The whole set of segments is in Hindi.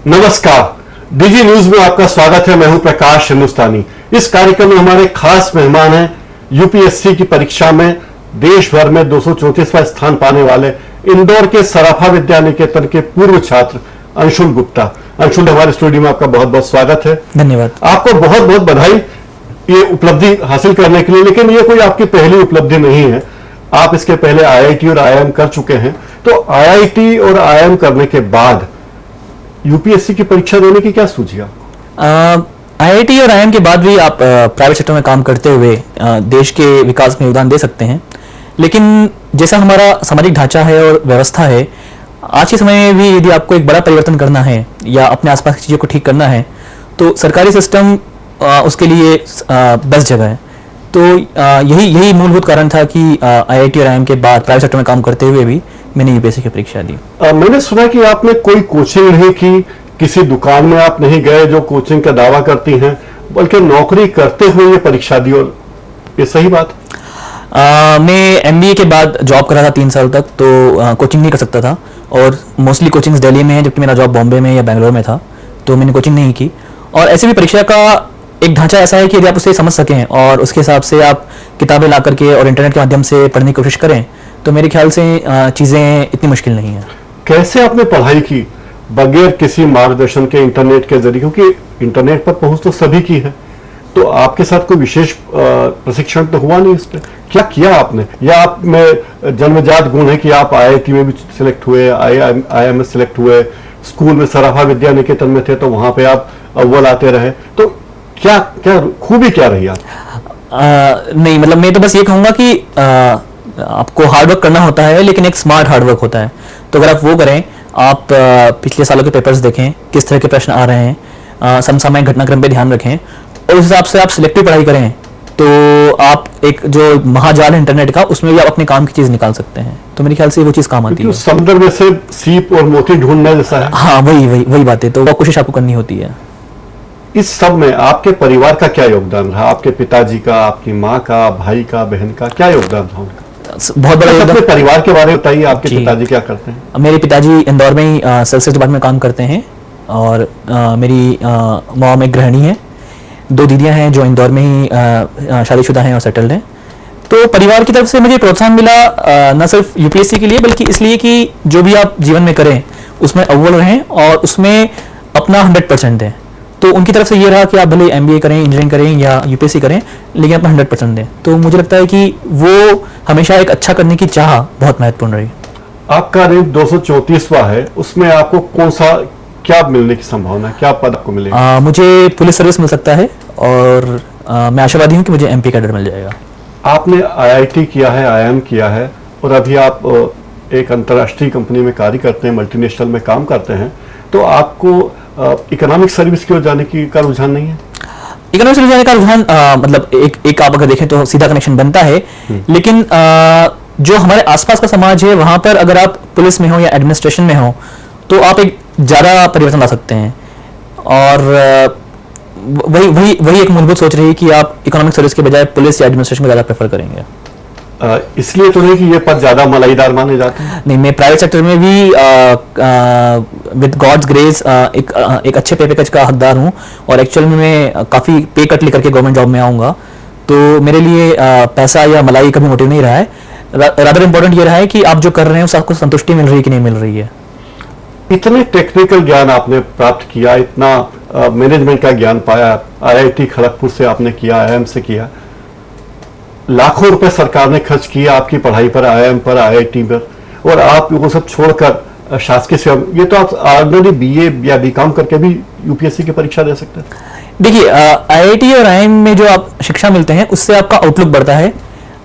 नमस्कार, डीजी न्यूज में आपका स्वागत है। मैं हूं प्रकाश हिंदुस्तानी। इस कार्यक्रम में हमारे खास मेहमान हैं यूपीएससी की परीक्षा में देश भर में 234वां स्थान पाने वाले इंदौर के सराफा विद्या निकेतन के पूर्व छात्र अंशुल गुप्ता। अंशुल, हमारे स्टूडियो में आपका बहुत बहुत स्वागत है। धन्यवाद। आपको बहुत बहुत बधाई ये उपलब्धि हासिल करने के लिए। लेकिन ये कोई आपकी पहली उपलब्धि नहीं है, आप इसके पहले आईआईटी और आईआईएम कर चुके हैं। तो आईआईटी और आईआईएम करने के बाद यूपीएससी की परीक्षा देने की क्या सूझी आपको? आईआईटी और आईआईएम के बाद भी आप प्राइवेट सेक्टर में काम करते हुए देश के विकास में योगदान दे सकते हैं। लेकिन जैसा हमारा सामाजिक ढांचा है और व्यवस्था है, आज के समय में भी यदि आपको एक बड़ा परिवर्तन करना है या अपने आसपास की चीज़ों को ठीक करना है तो सरकारी सिस्टम उसके लिए बेस्ट जगह है। तो यही मूलभूत कारण था कि आईआईटी और आईआईएम के बाद प्राइवेट सेक्टर में काम करते हुए भी मैंने यूपीएससी की परीक्षा दी। मैंने सुना कि आपने कोई कोचिंग नहीं की, किसी दुकान में आप नहीं गए जो कोचिंग का दावा करती हैं, बल्कि नौकरी करते हुए ये परीक्षा दी। और ये सही बात? मैं एमबीए के बाद जॉब कर रहा था 3 साल तक, तो कोचिंग नहीं कर सकता था और मोस्टली कोचिंग्स दिल्ली में है, जबकि मेरा जॉब बॉम्बे में या बेंगलोर में था, तो मैंने कोचिंग नहीं की। और ऐसे भी परीक्षा का एक ढांचा ऐसा है कि यदि आप उसे समझ सकें और उसके हिसाब से आप किताबें ला करके और इंटरनेट के माध्यम से पढ़ने की कोशिश करें तो मेरे ख्याल से चीज़ें इतनी मुश्किल नहीं है। कैसे आपने पढ़ाई की बगैर किसी मार्गदर्शन के, इंटरनेट के जरिए? क्योंकि इंटरनेट पर पहुंच तो सभी की है, तो आपके साथ कोई विशेष प्रशिक्षण तो हुआ नहीं इस पर? क्या किया आपने? या आप में जन्मजात गुण है कि आप आईआईटी में भी सिलेक्ट हुए, आईआईएम में सिलेक्ट हुए, स्कूल में सराफा विद्या निकेतन में थे तो वहां पे आप अव्वल आते रहे, तो क्या क्या खूबी क्या रही आप? नहीं, मतलब मैं तो बस ये कहूँगा कि आपको हार्डवर्क करना होता है, लेकिन एक स्मार्ट हार्डवर्क होता है। तो अगर आप वो करें, आप पिछले सालों के पेपर्स देखें, किस तरह के प्रश्न आ रहे हैं, समसामयिक घटनाक्रम पे ध्यान रखें और उस हिसाब से आप सिलेक्टिव पढ़ाई करें तो आप एक जो महाजाल है इंटरनेट का, उसमें भी आप अपने काम की चीज़ निकाल सकते हैं। तो मेरे ख्याल से वो चीज़ काम आती है। समुद्र में से सीप और मोती ढूंढना जैसा है। हाँ, वही बात है। तो वो कोशिश आपको करनी होती है। इस सब में आपके परिवार का क्या योगदान रहा? आपके पिताजी का, आपकी माँ का, भाई का, बहन का क्या योगदान था उनका? बहुत बड़ा अपने परिवार के बारे में बताइए। आपके पिताजी क्या करते हैं? मेरे पिताजी इंदौर में ही सेल्स डिपार्टमेंट में काम करते हैं और मेरी मॉम एक गृहिणी है। 2 दीदियां हैं जो इंदौर में ही शादीशुदा हैं और सेटल्ड हैं। तो परिवार की तरफ से मुझे प्रोत्साहन मिला, न सिर्फ यूपीएससी के लिए बल्कि इसलिए कि जो भी आप जीवन में करें उसमें अव्वल रहें और उसमें अपना 100% दें। तो उनकी तरफ से ये रहा कि आप भले एमबीए करें, इंजीनियरिंग करें या यूपीएससी करें, लेकिन अपना 100% दें। तो मुझे लगता है कि वो हमेशा एक अच्छा करने की चाह बहुत महत्वपूर्ण रही। आपका रैंक 234वां है, उसमें आपको कौन सा क्या मिलने की संभावना है? क्या पद आपको मिलेगा? मुझे पुलिस सर्विस मिल सकता है और मैं आशावादी हूँ कि मुझे एमपी कैडर मिल जाएगा। आपने आईआईटी किया है, आईआईएम किया है और अभी आप एक अंतर्राष्ट्रीय कंपनी में कार्य करते हैं, मल्टीनेशनल में काम करते हैं, तो आपको इकोनॉमिक सर्विस की ओर जाने का रुझान नहीं है? इकोनॉमिक सर्विस जाने का रुझान मतलब एक आप अगर देखें तो सीधा कनेक्शन बनता है, लेकिन जो हमारे आसपास का समाज है वहां पर अगर आप पुलिस में हो या एडमिनिस्ट्रेशन में हो तो आप एक ज़्यादा परिवर्तन ला सकते हैं। और वही एक मूलभूत सोच रही है कि आप इकोनॉमिक सर्विस के बजाय पुलिस या एडमिनिस्ट्रेशन को ज़्यादा प्रेफर करेंगे। इसलिए तो नहीं कि ये पद ज्यादा मलाईदार माने जाते हैं? नहीं, मैं प्राइवेट सेक्टर में भी विद गॉड्स ग्रेस एक अच्छे पे पैकेज का हकदार हूँ और एक्चुअल में मैं काफ़ी पे कट लेकर के गवर्नमेंट जॉब में आऊँगा। तो मेरे लिए पैसा या मलाई कभी मोटिव नहीं रहा है। रादर इम्पोर्टेंट ये रहा है कि आप जो कर रहे हैं उससे आपको संतुष्टि मिल रही है कि नहीं मिल रही है। इतने टेक्निकल ज्ञान आपने प्राप्त किया, इतना मैनेजमेंट का ज्ञान पाया, आईआईटी खड़गपुर से आपने किया, आईआईएम से किया, लाखों रुपए सरकार ने खर्च किया आपकी पढ़ाई पर, आईआईएम पर, आईआईटी पर, और आप वो सब छोड़कर शासकीय सेवा, ये तो आप ऑलरेडी बीए या बीकॉम करके भी यूपीएससी की परीक्षा दे सकते हैं। देखिए, आईआईटी और आईआईएम में जो आप शिक्षा मिलते हैं उससे आपका आउटलुक बढ़ता है,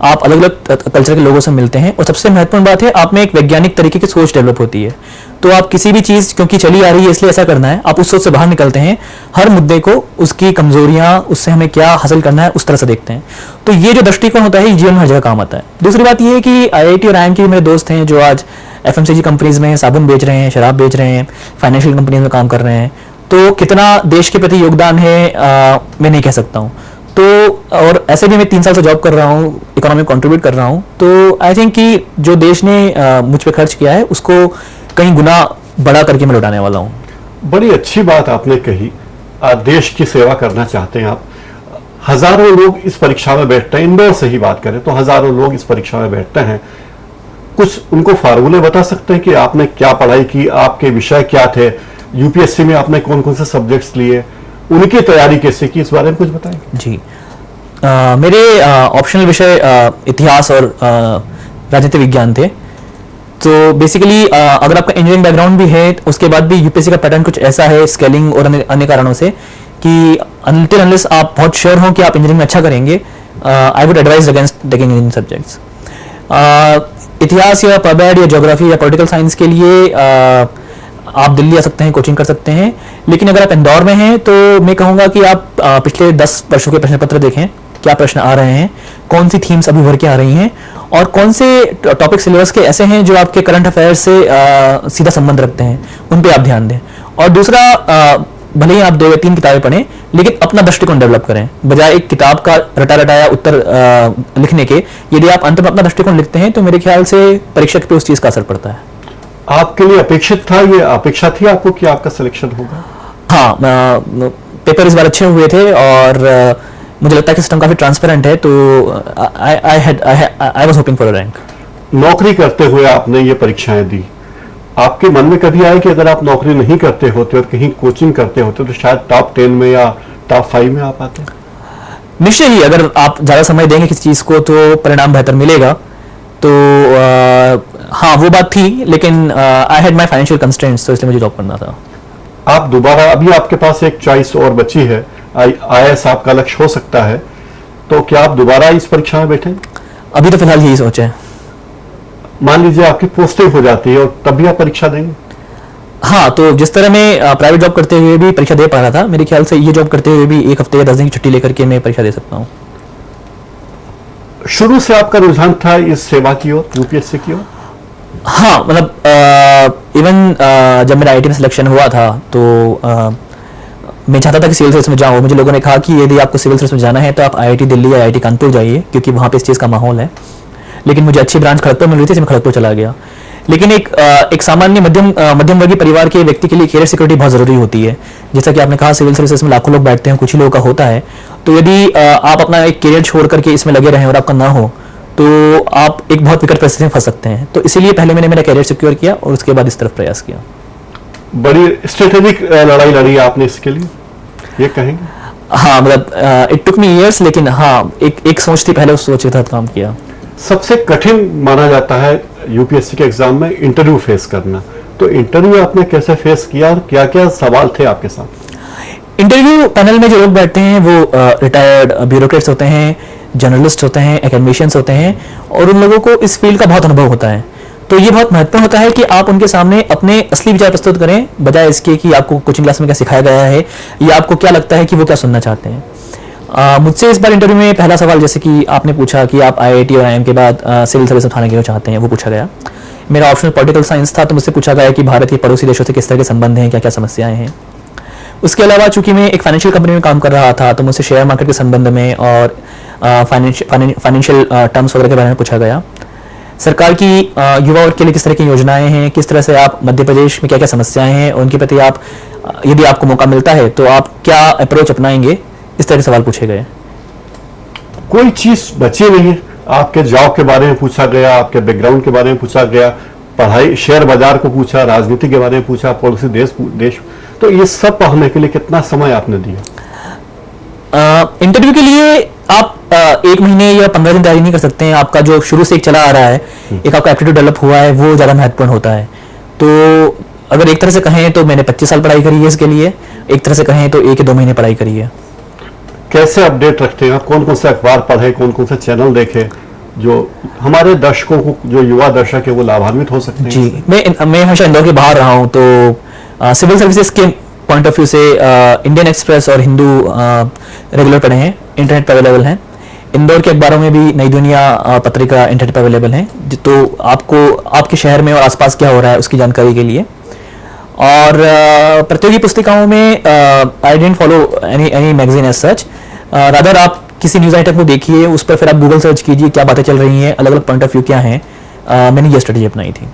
आप अलग अलग कल्चर के लोगों से मिलते हैं और सबसे महत्वपूर्ण बात है आप में एक वैज्ञानिक तरीके की सोच डेवलप होती है। तो आप किसी भी चीज़ क्योंकि चली आ रही है इसलिए ऐसा करना है, आप उस सोच से बाहर निकलते हैं, हर मुद्दे को, उसकी कमजोरियां, उससे हमें क्या हासिल करना है उस तरह से देखते हैं। तो ये जो दृष्टिकोण होता है ये जीवन में हर जगह काम आता है। दूसरी बात ये है कि आईआईटी और आईआईएम के मेरे दोस्त हैं जो आज एफएमसीजी कंपनीज में साबुन बेच रहे हैं, शराब बेच रहे हैं, फाइनेंशियल कंपनीज में काम कर रहे हैं। तो कितना देश के प्रति योगदान है मैं नहीं कह सकता हूँ। तो और ऐसे भी मैं 3 साल से जॉब कर रहा हूँ, इकोनॉमी में कंट्रीब्यूट कर रहा हूँ। तो आई थिंक कि जो देश ने मुझ पे खर्च किया है उसको कहीं गुना बड़ा करके मैं लौटाने वाला हूँ। बड़ी अच्छी बात आपने कही। देश की सेवा करना चाहते हैं आप। हजारों लोग इस परीक्षा में बैठते हैं, इंदौर से ही बात करें तो हजारों लोग इस परीक्षा में बैठते हैं। कुछ उनको फार्मूले बता सकते हैं कि आपने क्या पढ़ाई की, आपके विषय क्या थे, यूपीएससी में आपने कौन कौन से सब्जेक्ट्स लिए, उनकी तैयारी कैसे की, इस बारे में कुछ बताएंगे? जी, मेरे ऑप्शनल विषय इतिहास और राजनीति विज्ञान थे। तो बेसिकली अगर आपका इंजीनियरिंग बैकग्राउंड भी है तो उसके बाद भी यूपीएससी का पैटर्न कुछ ऐसा है, स्केलिंग और अन्य कारणों से, कि अनटिल अनलेस आप बहुत श्योर हो कि आप इंजीनियरिंग में अच्छा करेंगे, I would advise against taking engineering subjects. इतिहास या पबैड या ज्योग्राफी या पॉलिटिकल साइंस के लिए आप दिल्ली आ सकते हैं, कोचिंग कर सकते हैं। लेकिन अगर आप इंदौर में हैं तो मैं कहूँगा कि आप पिछले 10 वर्षों के प्रश्न पत्र देखें, क्या प्रश्न आ रहे हैं, कौन सी थीम्स अभी उभर के आ रही हैं, और कौन से टॉपिक सिलेबस के ऐसे हैं जो आपके करंट अफेयर्स से सीधा संबंध रखते हैं, उन पे आप ध्यान दें। और दूसरा, भले ही आप 2 या 3 किताबें पढ़ें लेकिन अपना दृष्टिकोण डेवलप करें, बजाय एक किताब का रटा रटाया उत्तर लिखने के। यदि आप अंत में अपना दृष्टिकोण लिखते हैं तो मेरे ख्याल से परीक्षक पे उस चीज़ का असर पड़ता है। आपके लिए अपेक्षित था, ये अपेक्षा थी आपको कि आपका सिलेक्शन होगा? हाँ, पेपर इस बार अच्छे हुए थे और मुझे लगता है कि सिस्टम काफी ट्रांसपेरेंट है, तो I was hoping for a rank. नौकरी करते हुए आपने ये परीक्षाएं दी, आपके मन में कभी आया कि अगर आप नौकरी नहीं करते होते और कहीं कोचिंग करते होते तो शायद टॉप 10 में या टॉप 5 में आ पाते? निश्चय ही, अगर आप ज्यादा समय देंगे किसी चीज को तो परिणाम बेहतर मिलेगा। तो हाँ, वो बात थी, लेकिन I had my financial constraints, तो इसलिए मुझे जॉब करना था। आप दोबारा, अभी आपके पास एक चॉइस और बची है, आईएएस आपका लक्ष्य हो सकता है, तो क्या आप दोबारा इस परीक्षा में बैठेंगे? अभी तो फिलहाल यही सोच है। मान लीजिए आपकी पोस्टिंग हो जाती है और तब भी आप परीक्षा देंगे? हाँ, तो जिस तरह मैं प्राइवेट जॉब करते हुए भी परीक्षा दे पा रहा था, मेरे ख्याल से ये जॉब करते हुए भी 1 हफ्ते या 10 दिन की छुट्टी लेकर के मैं परीक्षा दे सकता हूँ। शुरू से आपका रुझान था इस सेवा की ओर, यूपीएससी की ओर? हाँ, मतलब इवन जब मेरा आईआईटी में सिलेक्शन हुआ था तो मैं चाहता था कि सिविल सर्विस में जाऊँ। मुझे लोगों ने कहा कि यदि आपको सिविल सर्विस में जाना है तो आप आईआईटी दिल्ली या आईआईटी कानपुर जाइए, क्योंकि वहाँ पे इस चीज़ का माहौल है। लेकिन मुझे अच्छी ब्रांच खड़गपुर मिल रही थी, इसमें खड़गपुर चला गया। लेकिन एक सामान्य मध्यम वर्गीय परिवार के व्यक्ति के लिए कैरियर सिक्योरिटी बहुत ज़रूरी होती है। जैसा कि आपने कहा, सिविल सर्विसेज में लाखों लोग बैठते हैं, कुछ ही लोगों का होता है। तो यदि आप अपना एक कैरियर छोड़ करके इसमें लगे रहें और आपका ना हो तो आप एक बहुत विकट परिस्थिति में फंस सकते हैं। तो इसीलिए पहले मैंने मेरा कैरियर सिक्योर किया और उसके बाद इस तरफ प्रयास किया। बड़ी स्ट्रेटेजिक लड़ाई लड़ी आपने इसके लिए, ये कहेंगे? हाँ, मतलब इट टुक मी इयर्स, लेकिन हाँ, एक सोच थी, पहले उस सोच के तहत काम किया। सबसे कठिन माना जाता है यूपीएससी के एग्जाम में इंटरव्यू फेस करना, तो इंटरव्यू आपने कैसे फेस किया और क्या क्या सवाल थे आपके साथ? इंटरव्यू पैनल में जो लोग बैठते हैं वो रिटायर्ड ब्यूरोक्रेट्स होते हैं, जर्नलिस्ट होते हैं, एकेडमिशियंस होते हैं, और उन लोगों को इस फील्ड का बहुत अनुभव होता है। तो ये बहुत महत्वपूर्ण होता है कि आप उनके सामने अपने असली विचार प्रस्तुत करें, बजाय इसके कि आपको कोचिंग क्लास में क्या सिखाया गया है या आपको क्या लगता है कि वो क्या सुनना चाहते हैं। मुझसे इस बार इंटरव्यू में पहला सवाल, जैसे कि आपने पूछा कि आप आईआईटी और आईएम के बाद सिविल सर्विस उठाने क्यों चाहते हैं, वो पूछा गया। मेरा ऑप्शनल पॉलिटिकल साइंस था, तो मुझसे पूछा गया कि भारत के पड़ोसी देशों से किस तरह के संबंध हैं, क्या क्या समस्याएं हैं। उसके अलावा चूंकि मैं एक फाइनेंशियल कंपनी में काम कर रहा था, तो मुझसे शेयर मार्केट के संबंध में और फाइनेंशियल टर्म्स वगैरह के बारे में पूछा गया। सरकार की युवा वर्ग के लिए किस तरह की योजनाएं हैं, किस तरह से आप मध्य प्रदेश में क्या क्या समस्याएं हैं, उनके प्रति आप, यदि आपको मौका मिलता है तो आप क्या अप्रोच अपनाएंगे, इस तरह के सवाल पूछे गए। कोई चीज बची नहीं, आपके जॉब के बारे में पूछा गया, आपके बैकग्राउंड के बारे में पूछा गया, पढ़ाई, शेयर बाजार को पूछा, राजनीति के बारे में पूछा, पॉलिसी, देश, तो ये सब पढ़ने के लिए कितना समय आपने दिया? इंटरव्यू के लिए आप 1 महीने या 15 दिन तैयारी नहीं कर सकते हैं। आपका जो शुरू से एक चला आ रहा है, एक आपका एप्टीट्यूड डेवलप हुआ है, वो ज़्यादा महत्वपूर्ण होता है। तो अगर एक तरह से कहें तो मैंने 25 साल पढ़ाई करी है इसके लिए, एक तरह से कहें तो 1 या 2 महीने पढ़ाई करी है। कैसे अपडेट रखते हैं आप? कौन कौन से अखबार पढ़े, कौन कौन से चैनल देखे जो हमारे दर्शकों को, जो युवा दर्शक है, वो लाभान्वित हो सकते हैं? जी, मैं हमेशा इंदौर के बाहर रहा हूँ, तो सिविल सर्विसेज के पॉइंट ऑफ व्यू से इंडियन एक्सप्रेस और हिंदू रेगुलर पढ़े हैं, इंटरनेट पर अवेलेबल हैं। इंदौर के अखबारों में भी नई दुनिया पत्रिका इंटरनेट पर अवेलेबल है, तो आपको आपके शहर में और आसपास क्या हो रहा है उसकी जानकारी के लिए। और प्रतियोगी पुस्तिकाओं में I don't follow any magazine as such, rather आप किसी न्यूज़ आइटम को देखिए, उस पर फिर आप गूगल सर्च कीजिए क्या बातें चल रही हैं, अलग अलग पॉइंट ऑफ व्यू क्या हैं। मैंने ये स्ट्रेटेजी अपनाई थी।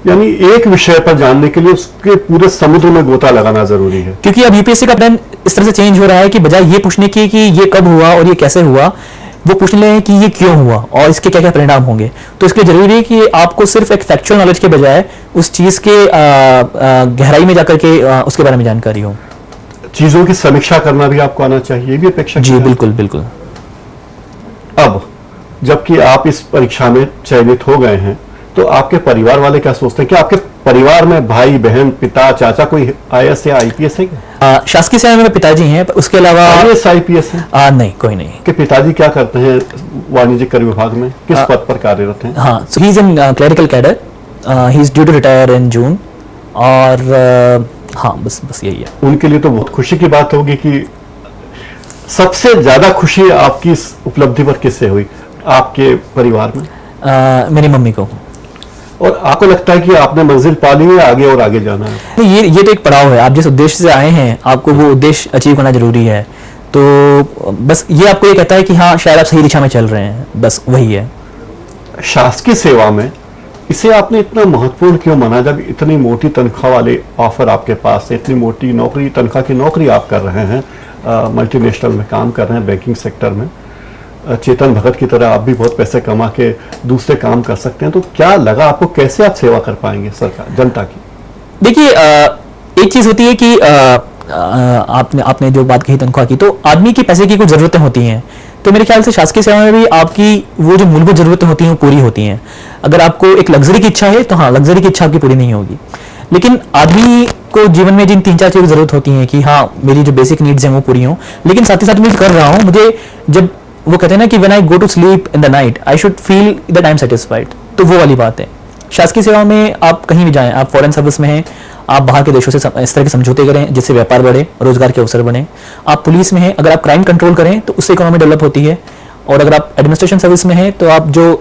यानी एक विषय पर जानने के लिए उसके पूरे समुद्र में गोता लगाना जरूरी है। क्योंकि अब यूपीएससी का पैटर्न इस तरह से चेंज हो रहा है कि बजाय ये पूछने की कि ये कब हुआ और ये कैसे हुआ, वो पूछने लगे कि ये क्यों हुआ और इसके क्या क्या परिणाम होंगे। तो इसके लिए जरूरी है कि आपको सिर्फ एक फैक्चुअल नॉलेज के बजाय उस चीज के गहराई में जाकर के उसके बारे में जानकारी हो। चीजों की समीक्षा करना भी आपको आना चाहिए, ये भी अपेक्षा जी बिल्कुल बिल्कुल। अब जबकि आप इस परीक्षा में चयनित हो गए हैं, तो आपके परिवार वाले क्या सोचते हैं? क्या आपके परिवार में भाई बहन पिता चाचा कोई आईएएस या आईपीएस है? शासकीय सेवा में पिताजी हैं, पर उसके अलावा आईएएस आईपीएस है? नहीं, कोई नहीं। कि पिताजी क्या करते हैं वाणिज्यक कर विभाग में, किस पद पर कार्यरत हैं? हाँ, so he is in clerical cadre, he is due to retire in June. और हाँ, बस यही है। उनके लिए तो बहुत खुशी की बात होगी कि सबसे ज्यादा खुशी आपकी इस उपलब्धि पर किससे हुई आपके परिवार में? मेरी मम्मी को। और आपको लगता है कि आपने मंजिल पा ली है, आगे और आगे जाना है? ये तो एक पड़ाव है। आप जिस उद्देश्य से आए हैं, आपको वो उद्देश्य अचीव करना जरूरी है। तो बस ये आपको ये कहता है कि हाँ, शायद आप सही दिशा में चल रहे हैं, बस वही है। शासकीय सेवा में इसे आपने इतना महत्वपूर्ण क्यों माना, जब इतनी मोटी तनख्वाह वाले ऑफर आपके पास है, इतनी मोटी नौकरी, तनख्वाह की नौकरी आप कर रहे हैं, मल्टीनेशनल में काम कर रहे हैं, बैंकिंग सेक्टर में, चेतन भगत की तरह आप भी बहुत पैसे कमा के दूसरे काम कर सकते हैं। तो क्या लगा आपको, कैसे आप सेवा कर पाएंगे सरकार जनता की? देखिए, एक चीज होती है कि आपने जो बात कही तनख्वाह की, तो आदमी की पैसे की कुछ जरूरतें होती हैं। तो मेरे ख्याल से शासकीय सेवा में भी आपकी वो जो मूलभूत जरूरतें होती हैं वो पूरी होती हैं। अगर आपको एक लग्जरी की इच्छा है तो हाँ, लग्जरी की इच्छा आपकी पूरी नहीं होगी। लेकिन आदमी को जीवन में जिन 3-4 चीज़ों की जरूरत होती है कि हाँ, मेरी जो बेसिक नीड्स हैं वो पूरी हों, लेकिन साथ ही साथ मैं कर रहा हूँ, मुझे जब वो कहते हैं ना कि when I go to sleep in the night I should feel that I am satisfied, तो वो वाली बात है। शासकीय सेवा में आप कहीं भी जाएं, आप फॉरेन सर्विस में हैं, आप बाहर के देशों से इस तरह के समझौते करें जिससे व्यापार बढ़े, रोजगार के अवसर बढ़े। आप पुलिस में हैं, अगर आप क्राइम कंट्रोल करें तो उससे इकोनॉमी डेवलप होती है। और अगर आप एडमिनिस्ट्रेशन सर्विस में हैं तो आप जो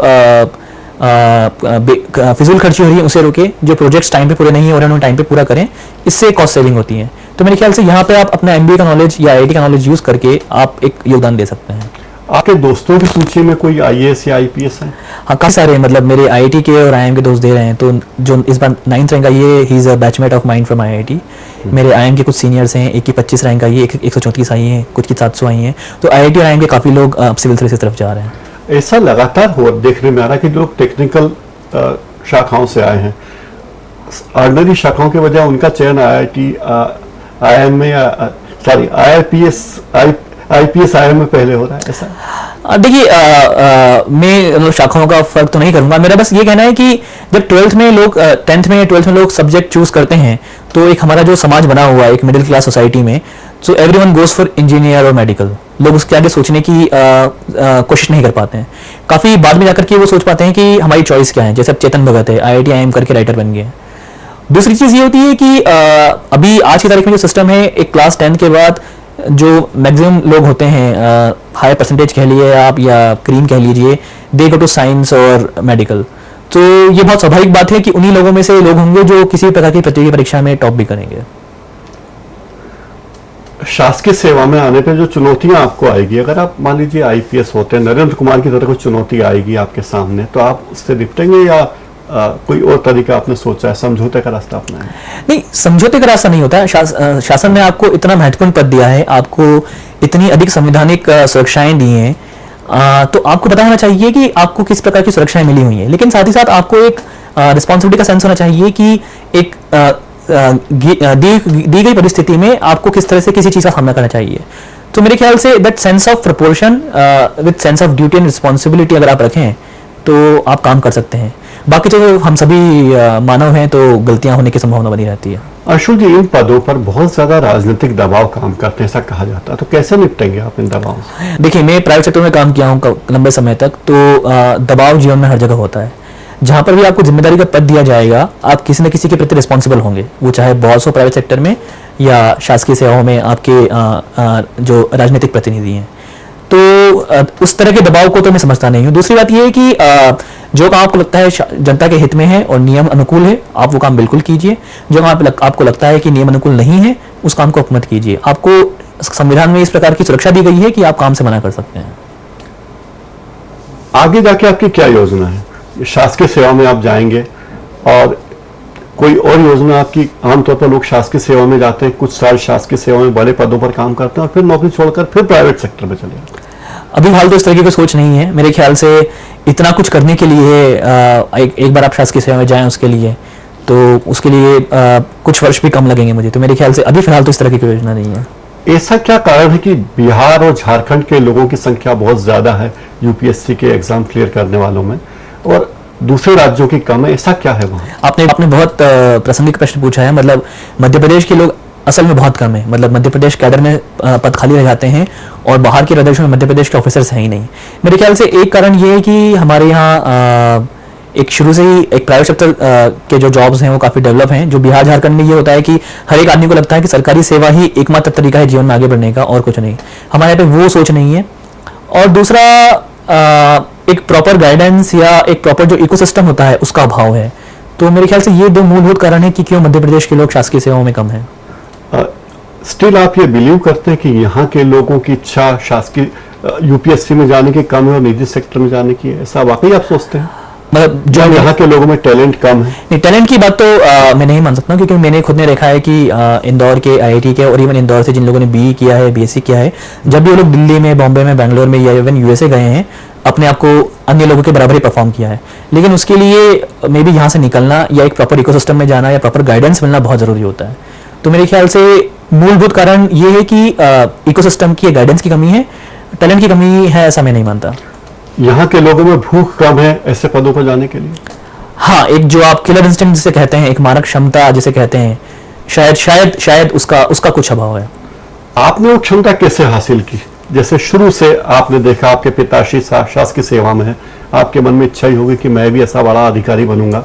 फिजूल खर्ची हो रही है उसे रोके, जो प्रोजेक्ट्स टाइम पे पूरे नहीं हो रहे हैं उन्हें टाइम पे पूरा करें, इससे कॉस्ट सेविंग होती है। तो मेरे ख्याल से यहाँ पे आप अपना एमबीए का नॉलेज या आईआईटी का नॉलेज यूज करके आप एक योगदान दे सकते हैं। आपके दोस्तों की सूची में कोई आईएएस या आईपीएस है? हाँ, काफी सारे, मतलब मेरे आईआईटी के और आईएम के दोस्त दे रहे हैं। तो जो इस बार 9th रैंक आई है, he is a batchmate of mind from IIT. मेरे आईएम के कुछ सीनियर्स हैं, एक की 25 रैंक आई है, एक 134 आई है, कुछ की 700 आई हैं। तो आईआईटी और आईएम के काफी लोग सिविल सर्विस की तरफ जा रहे हैं। ऐसा लगातार हो देखने में आ रहा है कि लोग टेक्निकल शाखाओं से आए हैं, ऑर्डिनरी शाखाओं के बजाय उनका चयन आईआईटी आईएम में या सॉरी आईपीएस आईएम में पहले हो रहा है। ऐसा देखिए, मैं शाखाओं का फर्क तो नहीं करूंगा। मेरा बस ये कहना है कि जब 10th में या 12th में लोग सब्जेक्ट चूज करते हैं, तो एक हमारा जो समाज बना हुआ है एक मिडिल क्लास सोसाइटी में, so everyone goes for engineer और मेडिकल। लोग उसके आगे सोचने की कोशिश नहीं कर पाते हैं। काफी बाद में जाकर के वो सोच पाते हैं कि हमारी चॉइस क्या है। जैसे अब चेतन भगत है, आईआईटी आईएम करके राइटर बन गए। दूसरी चीज ये होती है कि अभी आज की तारीख में जो सिस्टम है, एक क्लास 10 के बाद जो मैक्सिमम लोग होते हैं, हाई परसेंटेज कह लिए आप या क्रीम कह लीजिए, दे गो टू साइंस और मेडिकल। तो ये बहुत स्वाभाविक बात है कि उन्हीं लोगों में से लोग होंगे जो किसी प्रकार की प्रतियोगी परीक्षा में टॉप भी करेंगे। शासकीय सेवा में आने पे जो चुनौतियां आपको आएगी, अगर आप मान लीजिए आईपीएस होते हैं, नरेंद्र कुमार की तरह कोई चुनौती आएगी आपके सामने, तो आप उससे निपटेंगे या कोई और तरीका आपने सोचा है, समझौते का रास्ता अपनाएंगे? नहीं, समझौते का रास्ता नहीं होता है। शासन ने आपको इतना महत्वपूर्ण पद दिया है, आपको इतनी अधिक संवैधानिक सुरक्षाएं दी हैं, तो आपको पता होना चाहिए कि आपको किस प्रकार की सुरक्षाएं मिली हुई हैं। लेकिन साथ ही साथ आपको एक रिस्पॉन्सिबिलिटी का सेंस होना चाहिए कि एक दी गई परिस्थिति में आपको किस तरह से किसी चीज का सामना करना चाहिए। तो मेरे ख्याल say that sense of proportion with sense of duty and responsibility अगर आप रखें तो आप काम कर सकते हैं। बाकी तो हम सभी मानव हैं, तो गलतियां होने की संभावना बनी रहती है। अंशुल जी, इन पदों पर बहुत ज्यादा राजनीतिक दबाव काम करते हैं, ऐसा कहा जाता है, तो कैसे निपटेंगे आप इन दबावों से? देखिए, मैं प्राइवेट सेक्टर में काम किया हूँ लंबे समय तक, तो दबाव जीवन में हर जगह होता है। जहां पर भी आपको जिम्मेदारी का पद दिया जाएगा, आप किसी न किसी के प्रति रिस्पॉन्सिबल होंगे, वो चाहे बॉस हो प्राइवेट सेक्टर में या शासकीय सेवाओं में आपके जो राजनीतिक प्रतिनिधि हैं। तो उस तरह के दबाव को तो मैं समझता नहीं हूँ। दूसरी बात यह है कि जो काम आपको लगता है जनता के हित में है और नियम अनुकूल है, आप वो काम बिल्कुल कीजिए। जो काम आपको लगता है कि नियम अनुकूल नहीं है, उस काम को मत कीजिए। आपको संविधान में इस प्रकार की सुरक्षा दी गई है कि आप काम से मना कर सकते हैं। आगे जाके आपकी क्या योजना है? शासकीय सेवा में आप जाएंगे और कोई और योजना आपकी? आमतौर पर लोग शासकीय सेवा में जाते हैं, कुछ साल शासकीय सेवा में बड़े पदों पर काम करते हैं और फिर नौकरी छोड़कर फिर प्राइवेट सेक्टर में चले जाते हैं। अभी हाल तो इस तरीके की सोच नहीं है मेरे ख्याल से। इतना कुछ करने के लिए एक बार आप शासकीय सेवा में जाएं उसके लिए, तो उसके लिए कुछ वर्ष भी कम लगेंगे मुझे, तो मेरे ख्याल से अभी फिलहाल तो इस तरह की कोई योजना नहीं है। ऐसा क्या कारण है कि बिहार और झारखंड के लोगों की संख्या बहुत ज्यादा है यूपीएससी के एग्जाम क्लियर करने वालों में और दूसरे राज्यों की कम है? ऐसा क्या है वहाँ? आपने बहुत प्रासंगिक प्रश्न पूछा है। मतलब मध्य प्रदेश के लोग असल में बहुत कम है। मतलब मध्य प्रदेश कैडर में पद खाली रह जाते हैं और बाहर के प्रदेशों में मध्य प्रदेश के ऑफिसर्स हैं ही नहीं। मेरे ख्याल से एक कारण ये है कि हमारे यहाँ एक शुरू से ही एक प्राइवेट सेक्टर के जो जॉब्स हैं वो काफ़ी डेवलप हैं। जो बिहार झारखंड में ये होता है कि हर एक आदमी को लगता है कि सरकारी सेवा ही एकमात्र तरीका है जीवन में आगे बढ़ने का और कुछ नहीं। हमारे यहाँ पे वो सोच नहीं है। और दूसरा एक प्रॉपर गाइडेंस या एक प्रॉपर जो इकोसिस्टम होता है उसका अभाव है। तो मेरे ख्याल से ये दो मूलभूत कारण है कि क्यों मध्य प्रदेश के लोग शासकीय सेवाओं में कम हैं। स्टिल आप ये बिलीव करते हैं कि यहाँ के लोगों की इच्छा शासकीय यूपीएससी में जाने की कम है और निजी सेक्टर में जाने की है? ऐसा वाकई आप सोचते हैं? मतलब जो यहाँ के लोगों में टैलेंट कम है? नहीं, टैलेंट की बात तो मैं नहीं मान सकता, क्योंकि मैंने खुद ने देखा है कि इंदौर के आईआईटी के और इवन इंदौर से जिन लोगों ने बीई किया है, बीएससी किया है, जब भी वो लोग दिल्ली में, बॉम्बे में, बैंगलोर में या इवन यूएसए गए हैं, अपने आप को अन्य लोगों के बराबर ही परफॉर्म किया है। लेकिन उसके लिए मे बी यहाँ से निकलना या एक प्रॉपर इकोसिस्टम में जाना या प्रॉपर गाइडेंस मिलना बहुत जरूरी होता है। तो मेरे ख्याल से मूलभूत कारण ये है कि इकोसिस्टम की गाइडेंस की कमी है, टैलेंट की कमी है, ऐसा मैं नहीं मानता। यहाँ के लोगों में भूख कम है ऐसे पदों पर जाने के लिए? हाँ, एक जो आप किलर इंस्टिंक्ट जिसे कहते हैं, एक मानक क्षमता जिसे कहते हैं, शायद उसका कुछ अभाव है। आपने वो क्षमता कैसे हासिल की? जैसे शुरू से आपने देखा आपके पिताश्री शासकीय सेवा में है, आपके मन में इच्छा ही होगी कि मैं भी ऐसा बड़ा अधिकारी बनूंगा।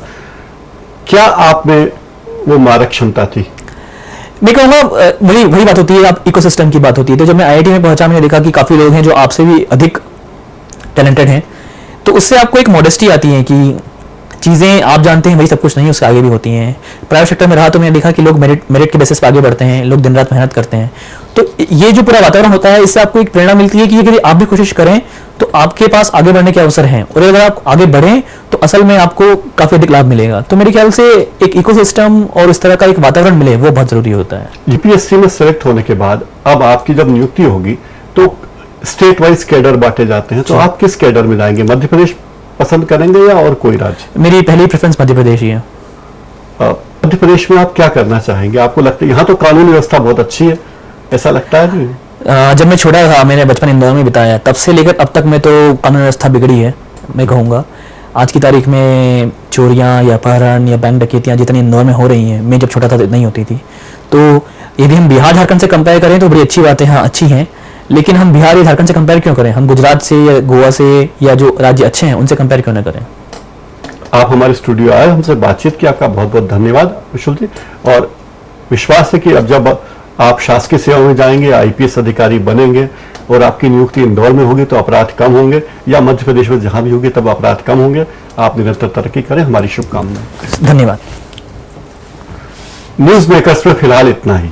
क्या आप में वो मारक क्षमता थी? मैं कहूँगा वही बात होती है, आप इकोसिस्टम की बात होती है। तो जब मैं आईआईटी में पहुंचा, मैंने देखा कि काफी लोग हैं जो आपसे भी अधिक टैलेंटेड हैं, तो उससे आपको एक मॉडेस्टी आती है कि चीज़ें आप जानते हैं वही सब कुछ नहीं, उसके आगे भी होती हैं। प्राइवेट सेक्टर में रहा तो मैंने देखा कि लोग मेरिट के बेसिस पे आगे बढ़ते हैं, लोग दिन रात मेहनत करते हैं। तो ये जो पूरा वातावरण होता है, इससे आपको एक प्रेरणा मिलती है कि अगर आप भी कोशिश करें तो आपके पास आगे बढ़ने के अवसर हैं, और अगर आप आगे बढ़ें तो असल में आपको काफ़ी अधिक लाभ मिलेगा। तो मेरे ख्याल से एक इकोसिस्टम और इस तरह का एक वातावरण मिले, वो बहुत ज़रूरी होता है। यूपीएससी में सेलेक्ट होने के बाद अब आपकी जब नियुक्ति होगी तो स्टेट वाइज कैडर बांटे जाते हैं, तो आप किस कैडर में जाएंगे? मध्य प्रदेश पसंद करेंगे या और कोई राज्य? मेरी पहली प्रेफरेंस मध्य प्रदेश ही है। मध्य प्रदेश में आप क्या करना चाहेंगे? आपको लगता है यहाँ तो कानून व्यवस्था बहुत अच्छी है, ऐसा लगता है नहीं? जब मैं छोटा था, मैंने बचपन इंदौर में बिताया, तब से लेकर अब तक में तो कानून व्यवस्था बिगड़ी है। मैं कहूँगा आज की तारीख में चोरियाँ या अपहरण या बैंक डकैतियाँ जितनी इंदौर में हो रही हैं, मैं जब छोटा था तो नहीं होती थी। तो यदि हम बिहार झारखंड से कंपेयर करें तो बड़ी अच्छी बातें हाँ अच्छी हैं, लेकिन हम बिहार या झारखंड से कंपेयर क्यों करें? हम गुजरात से या गोवा से या जो राज्य अच्छे हैं उनसे कंपेयर क्यों ना करें? आप हमारे स्टूडियो आए, हमसे बातचीत की, आपका बहुत बहुत धन्यवाद विशुल जी। और विश्वास है कि अब जब आप शासकीय सेवा में जाएंगे, आईपीएस अधिकारी बनेंगे और आपकी नियुक्ति इंदौर में होगी तो अपराध कम होंगे, या मध्य प्रदेश में जहां भी होगी तब अपराध कम होंगे। आप निरंतर तरक्की करें, हमारी शुभकामनाएं। धन्यवाद। न्यूज मेकर्स में फिलहाल इतना ही।